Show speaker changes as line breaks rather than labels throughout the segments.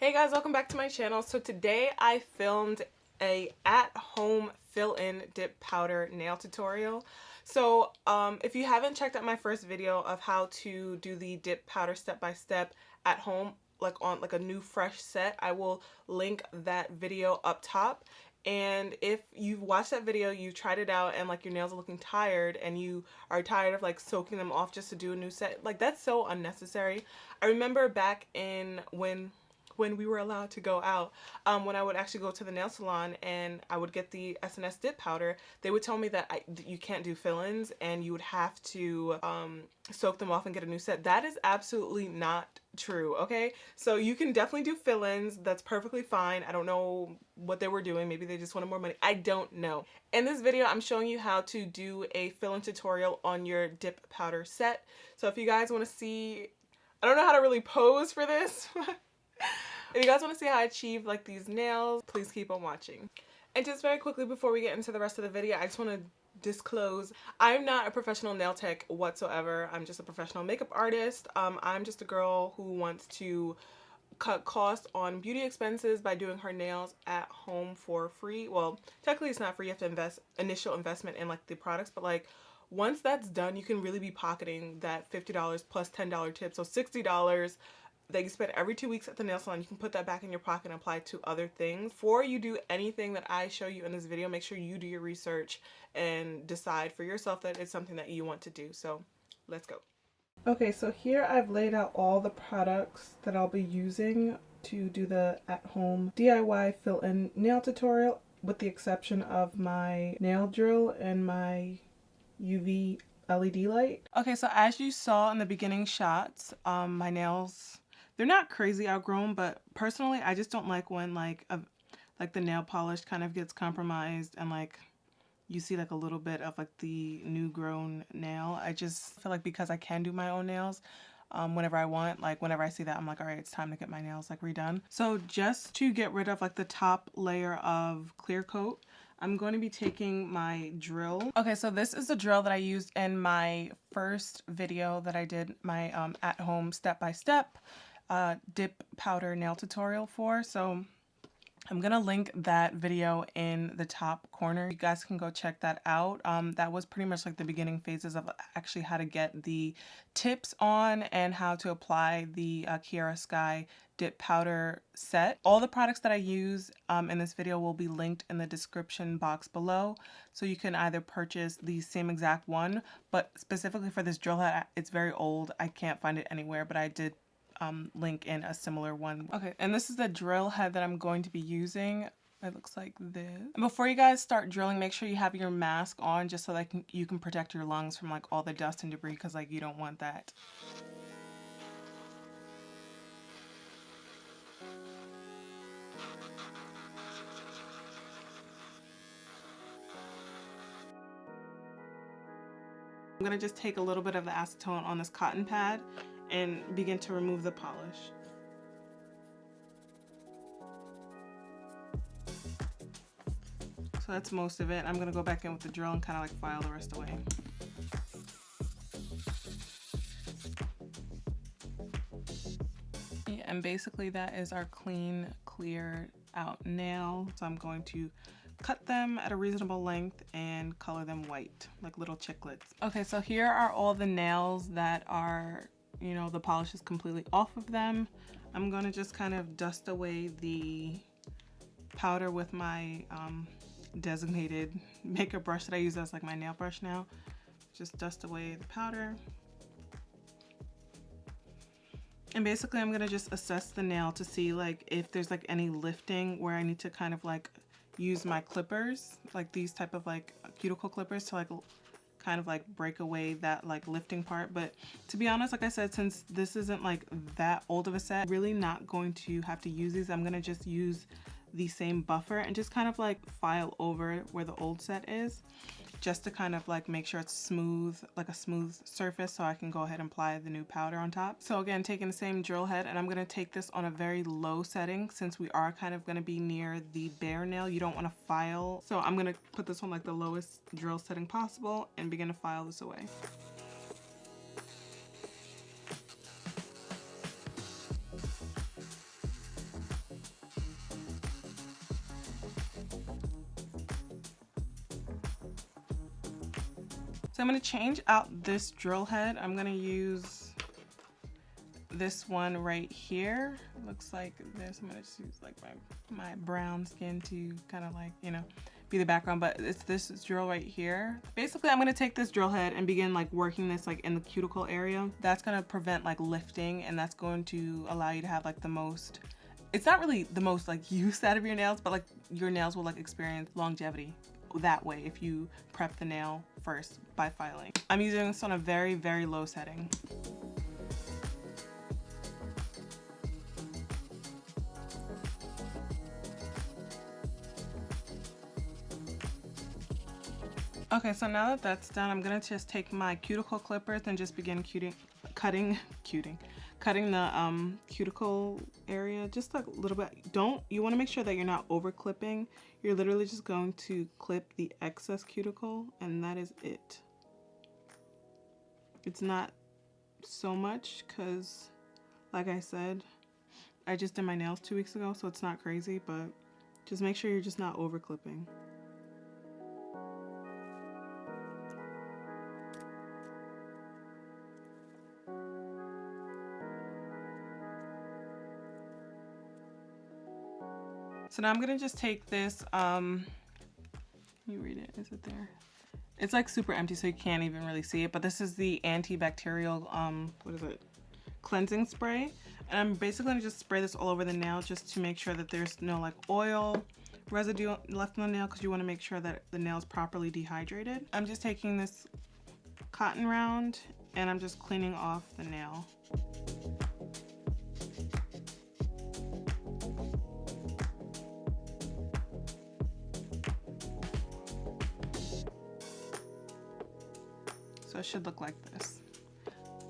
Hey guys, welcome back to my channel. So today I filmed a at-home fill-in dip powder nail tutorial. So if you haven't checked out my first video of how to do the dip powder step-by-step at home, like on like a new fresh set, I will link that video up top. And if you've watched that video, you tried it out and like your nails are looking tired and you are tired of like soaking them off just to do a new set, like that's so unnecessary. I remember back in when we were allowed to go out, when I would actually go to the nail salon and I would get the SNS dip powder, they would tell me that you can't do fill-ins and you would have to soak them off and get a new set. That is absolutely not true, okay? So you can definitely do fill-ins. That's perfectly fine. I don't know what they were doing. Maybe they just wanted more money. I don't know. In this video, I'm showing you how to do a fill-in tutorial on your dip powder set. So if you guys want to see, I don't know how to really pose for this. If you guys want to see how I achieve like these nails, please keep on watching. And just very quickly before we get into the rest of the video, I just want to disclose I'm not a professional nail tech whatsoever. I'm just a professional makeup artist. I'm just a girl who wants to cut costs on beauty expenses by doing her nails at home for free. Well, technically it's not free. You have to initial investment in like the products, but like once that's done, you can really be pocketing that $50 plus $10 tip, so $60 that you spend every 2 weeks at the nail salon. You can put that back in your pocket and apply it to other things. Before you do anything that I show you in this video, make sure you do your research and decide for yourself that it's something that you want to do. So let's go. Okay, so here I've laid out all the products that I'll be using to do the at-home DIY fill-in nail tutorial, with the exception of my nail drill and my UV LED light. Okay, so as you saw in the beginning shots, my nails, they're not crazy outgrown, but personally I just don't like when like the nail polish kind of gets compromised and like you see like a little bit of like the new grown nail. I just feel like because I can do my own nails whenever I want, like whenever I see that, I'm like, all right, it's time to get my nails like redone. So just to get rid of like the top layer of clear coat, I'm going to be taking my drill. Okay, so this is the drill that I used in my first video that I did my at-home step-by-step dip powder nail tutorial for. So I'm gonna link that video in the top corner. You guys can go check that out. That was pretty much like the beginning phases of actually how to get the tips on and how to apply the KEIRA Sky dip powder set. All the products that I use in this video will be linked in the description box below, so you can either purchase the same exact one, but specifically for this drill head, it's very old. I can't find it anywhere, but I did link in a similar one. Okay, and this is the drill head that I'm going to be using. It looks like this. And before you guys start drilling, make sure you have your mask on just so that you can protect your lungs from like all the dust and debris, because like you don't want that. I'm gonna just take a little bit of the acetone on this cotton pad and begin to remove the polish. So that's most of it. I'm gonna go back in with the drill and kind of like file the rest away. Yeah, and basically that is our clean, clear out nail. So I'm going to cut them at a reasonable length and color them white, like little chiclets. Okay, so here are all the nails that are, you know, the polish is completely off of them. I'm gonna just kind of dust away the powder with my designated makeup brush that I use as like my nail brush now. Just dust away the powder. And basically I'm gonna just assess the nail to see like if there's like any lifting where I need to kind of like use my clippers, like these type of like cuticle clippers, to like kind of like break away that like lifting part. But to be honest, like I said, since this isn't like that old of a set, really not going to have to use these. I'm gonna just use the same buffer and just kind of like file over where the old set is, just to kind of like make sure it's smooth, like a smooth surface, so I can go ahead and apply the new powder on top. So again, taking the same drill head, and I'm gonna take this on a very low setting since we are kind of gonna be near the bare nail. You don't wanna file. So I'm gonna put this on like the lowest drill setting possible and begin to file this away. So I'm going to change out this drill head. I'm going to use this one right here. Looks like this. I'm going to just use like my brown skin to kind of like, you know, be the background, but it's this drill right here. Basically, I'm going to take this drill head and begin like working this like in the cuticle area. That's going to prevent like lifting, and that's going to allow you to have like the most, it's not really the most like use out of your nails, but like your nails will like experience longevity that way if you prep the nail first by filing. I'm using this on a very, very low setting. Okay, so now that that's done, I'm gonna just take my cuticle clippers and just begin cutting the cuticle area just like a little bit. You want to make sure that you're not over clipping. You're literally just going to clip the excess cuticle, and that is it. It's not so much because, like I said, I just did my nails 2 weeks ago, so it's not crazy, but just make sure you're just not over clipping. So now I'm gonna just take this, you read it, is it there? It's like super empty, so you can't even really see it, but this is the antibacterial, what is it? Cleansing spray. And I'm basically gonna just spray this all over the nail just to make sure that there's no like oil residue left on the nail, because you wanna make sure that the nail is properly dehydrated. I'm just taking this cotton round and I'm just cleaning off the nail. So it should look like this.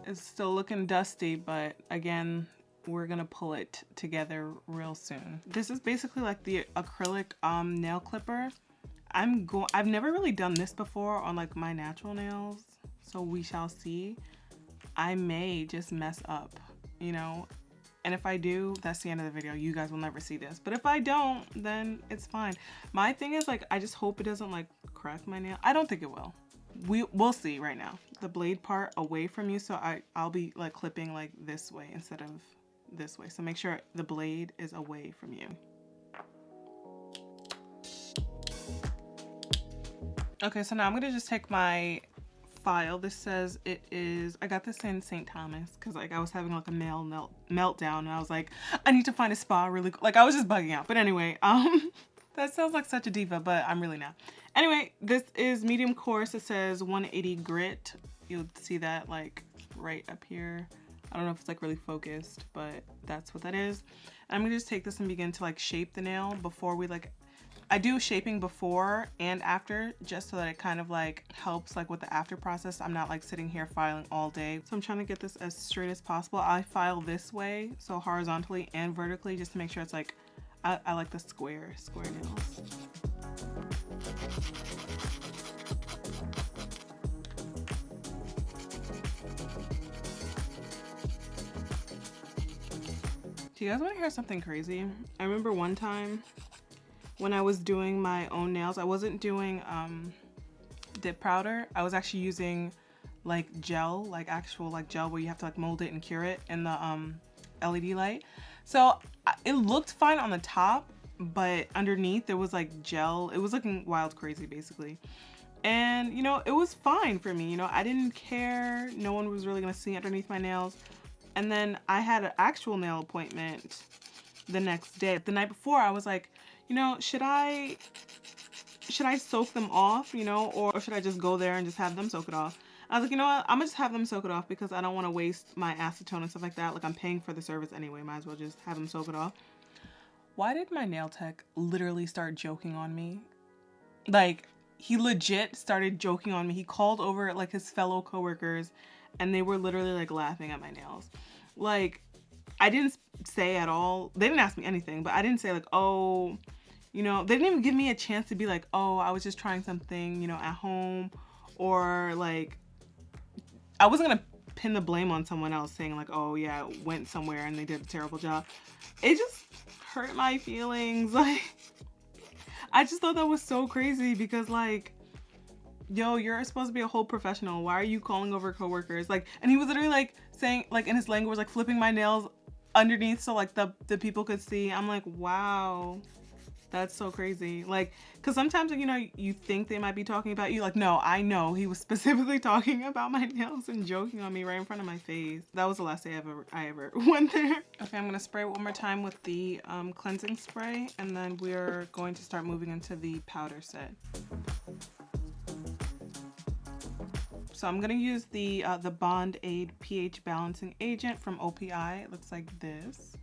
It's still looking dusty, but again, we're gonna pull it together real soon. This is basically like the acrylic nail clipper. I've never really done this before on like my natural nails, so we shall see. I may just mess up, you know, and if I do, that's the end of the video. You guys will never see this, but if I don't, then it's fine. My thing is like, I just hope it doesn't like crack my nail. I don't think it will. We'll see right now. The blade part away from you, so I'll be like clipping like this way instead of this way. So make sure the blade is away from you. Okay, so now I'm gonna just take my file. This says it is, I got this in St. Thomas because like I was having like a nail meltdown, and I was like, I need to find a spa really quick. Like I was just bugging out. But anyway, that sounds like such a diva, but I'm really not. Anyway, this is medium coarse. It says 180 grit. You'll see that like right up here. I don't know if it's like really focused, but that's what that is. And I'm gonna just take this and begin to like shape the nail before we like, I do shaping before and after just so that it kind of like helps like with the after process. I'm not like sitting here filing all day. So I'm trying to get this as straight as possible. I file this way, so horizontally and vertically, just to make sure it's like, I like the square nails. Do you guys want to hear something crazy? I remember one time when I was doing my own nails, I wasn't doing dip powder. I was actually using like gel, like actual like gel where you have to like mold it and cure it in the LED light. So it looked fine on the top, but underneath there was like gel. It was looking wild crazy basically. And you know, it was fine for me. You know, I didn't care. No one was really gonna see underneath my nails. And then I had an actual nail appointment the next day. The night before I was like, you know, should I soak them off, you know, or should I just go there and just have them soak it off? I was like, you know what, I'm gonna just have them soak it off because I don't want to waste my acetone and stuff like that. Like I'm paying for the service anyway, might as well just have them soak it off. Why did my nail tech literally start joking on me? Like he legit started joking on me. He called over like his fellow coworkers and they were literally like laughing at my nails. Like I didn't say at all, they didn't ask me anything, but I didn't say like, oh, you know, they didn't even give me a chance to be like, oh, I was just trying something, you know, at home, or like, I wasn't gonna pin the blame on someone else saying like, oh yeah, it went somewhere and they did a terrible job. It just hurt my feelings. Like, I just thought that was so crazy because like, yo, you're supposed to be a whole professional. Why are you calling over coworkers? Like, and he was literally like saying, like in his language, like flipping my nails underneath so like the people could see. I'm like, wow, that's so crazy. Like, cause sometimes, you know, you think they might be talking about you. Like, no, I know he was specifically talking about my nails and joking on me right in front of my face. That was the last day I ever went there. Okay, I'm gonna spray one more time with the cleansing spray, and then we're going to start moving into the powder set. So I'm gonna use the Bond Aid pH balancing agent from OPI. It looks like this.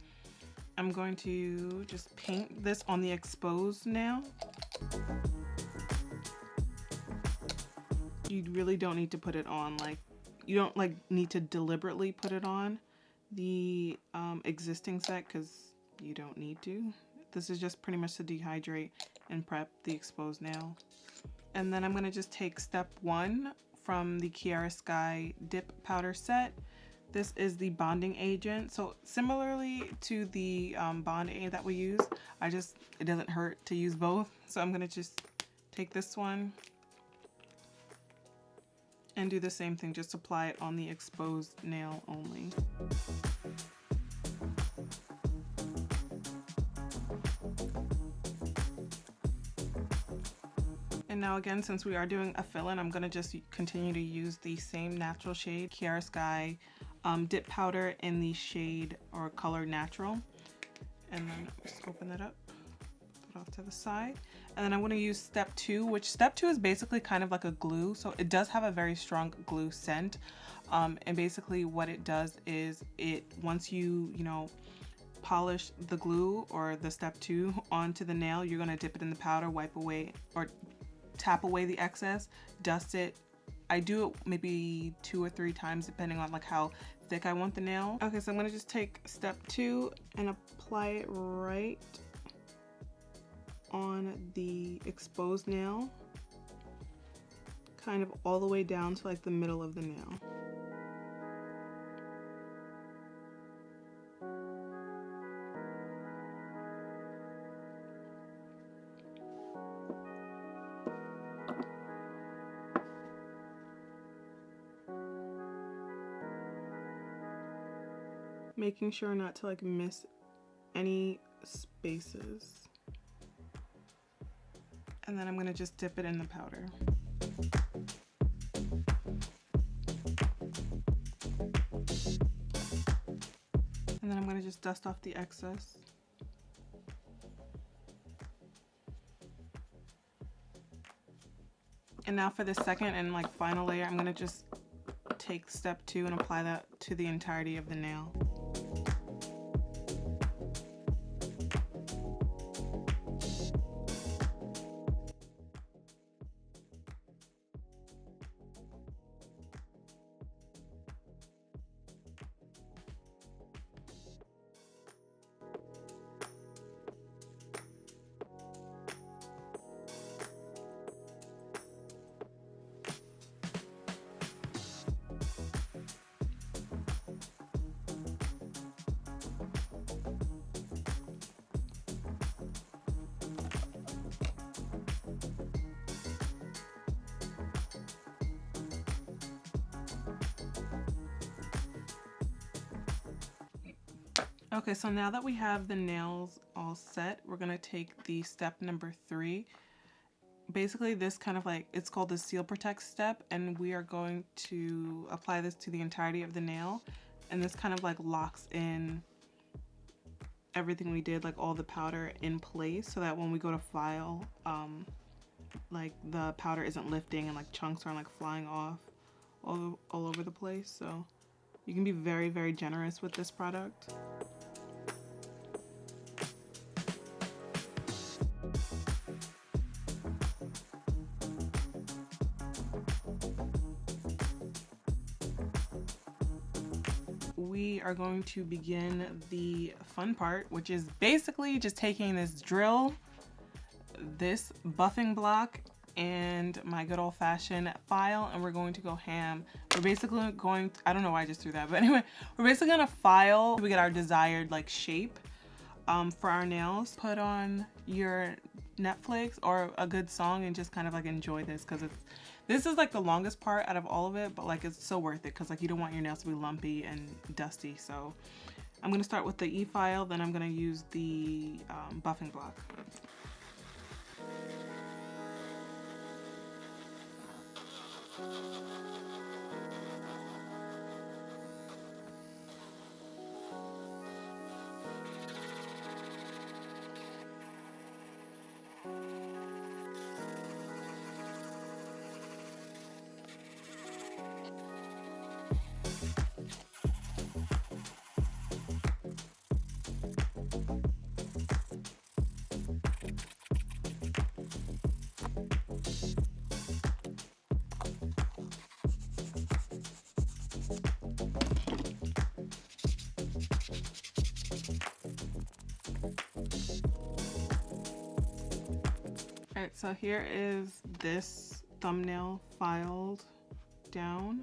I'm going to just paint this on the exposed nail. You really don't need to put it on, like, you don't like need to deliberately put it on the existing set, because you don't need to. This is just pretty much to dehydrate and prep the exposed nail. And then I'm gonna just take step 1 from the KEIRA Sky Dip Powder Set. This is the bonding agent. So similarly to the bond aid that we use, it doesn't hurt to use both. So I'm gonna just take this one and do the same thing, just apply it on the exposed nail only. And now again, since we are doing a fill-in, I'm gonna just continue to use the same natural shade, KEIRA Sky dip powder in the shade or color Natural. And then just open that up, put it off to the side. And then I'm gonna use step 2, which step 2 is basically kind of like a glue. So it does have a very strong glue scent. And basically what it does is once you polish the glue or the step 2 onto the nail, you're gonna dip it in the powder, wipe away or tap away the excess, dust it. I do it maybe 2 or 3 times depending on like how thick I want the nail. Okay, so I'm gonna just take step 2 and apply it right on the exposed nail, kind of all the way down to like the middle of the nail. Making sure not to like miss any spaces. And then I'm gonna just dip it in the powder. And then I'm gonna just dust off the excess. And now for the second and like final layer, I'm gonna just take step 2 and apply that to the entirety of the nail. Okay, so now that we have the nails all set, we're gonna take the step number 3. Basically this kind of like, it's called the Seal Protect step, and we are going to apply this to the entirety of the nail. And this kind of like locks in everything we did, like all the powder in place, so that when we go to file, like the powder isn't lifting and like chunks aren't like flying off all over the place. So you can be very, very generous with this product. We are going to begin the fun part, which is basically just taking this drill, this buffing block, and my good old-fashioned file, and we're going to go ham. We're basically going to, I don't know why I just threw that, but anyway, we're basically gonna file so we get our desired like shape for our nails. Put on your Netflix or a good song and just kind of like enjoy this, because this is like the longest part out of all of it, but like it's so worth it because like you don't want your nails to be lumpy and dusty. So I'm gonna start with the E-file, then I'm gonna use the buffing block. Alright, so here is this thumbnail filed down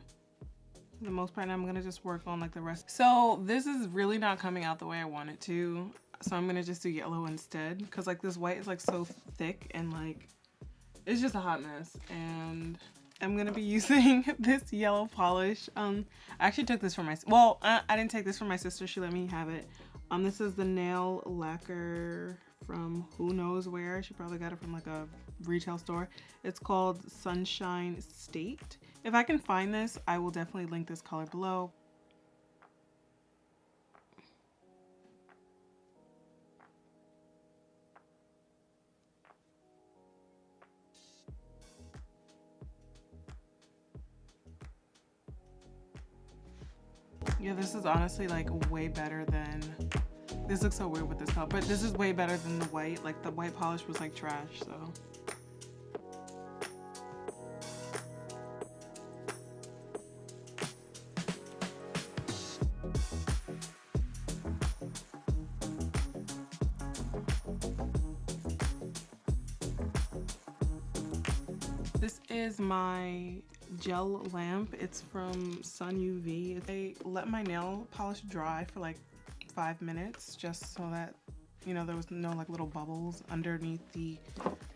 for the most part, and I'm gonna just work on like the rest. So this is really not coming out the way I want it to, so I'm gonna just do yellow instead, because like this white is like so thick and like it's just a hot mess. And I'm gonna be using this yellow polish. I actually took this from I didn't take this from my sister, she let me have it. This is the nail lacquer from who knows where. She probably got it from like a retail store. It's called Sunshine State. If I can find this, I will definitely link this color below. Yeah, this is honestly like way better than, this looks so weird with this color, but this is way better than the white. Like the white polish was like trash, so. This is my gel lamp. It's from SUNUV. I let my nail polish dry for like 5 minutes just so that, you know, there was no like little bubbles underneath the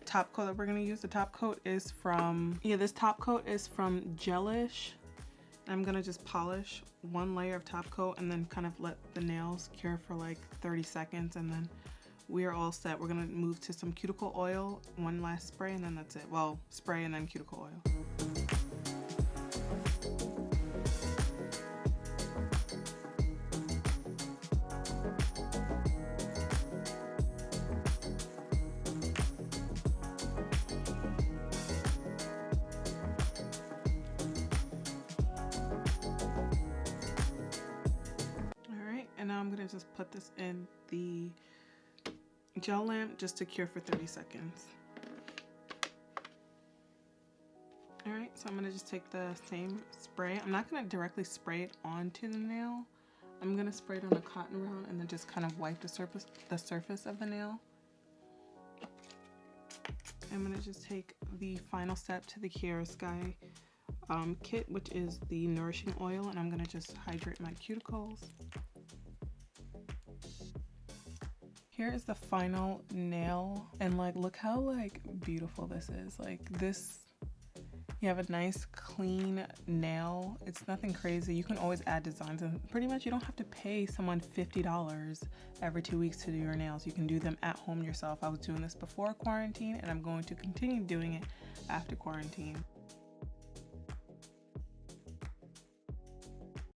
top coat that we're gonna use. The top coat is from, this top coat is from GELISH. I'm gonna just polish one layer of top coat and then kind of let the nails cure for like 30 seconds, and then we are all set. We're gonna move to some cuticle oil, one last spray, and then that's it. Well, spray and then cuticle oil. And now I'm gonna just put this in the gel lamp just to cure for 30 seconds. All right, so I'm gonna just take the same spray. I'm not gonna directly spray it onto the nail. I'm gonna spray it on a cotton round and then just kind of wipe the surface of the nail. I'm gonna just take the final step to the KEIRA Sky kit, which is the nourishing oil, and I'm gonna just hydrate my cuticles. Here is the final nail, and like look how like beautiful this is. Like this, you have a nice clean nail. It's nothing crazy. You can always add designs, and pretty much you don't have to pay someone $50 every 2 weeks to do your nails. You can do them at home yourself. I was doing this before quarantine, and I'm going to continue doing it after quarantine.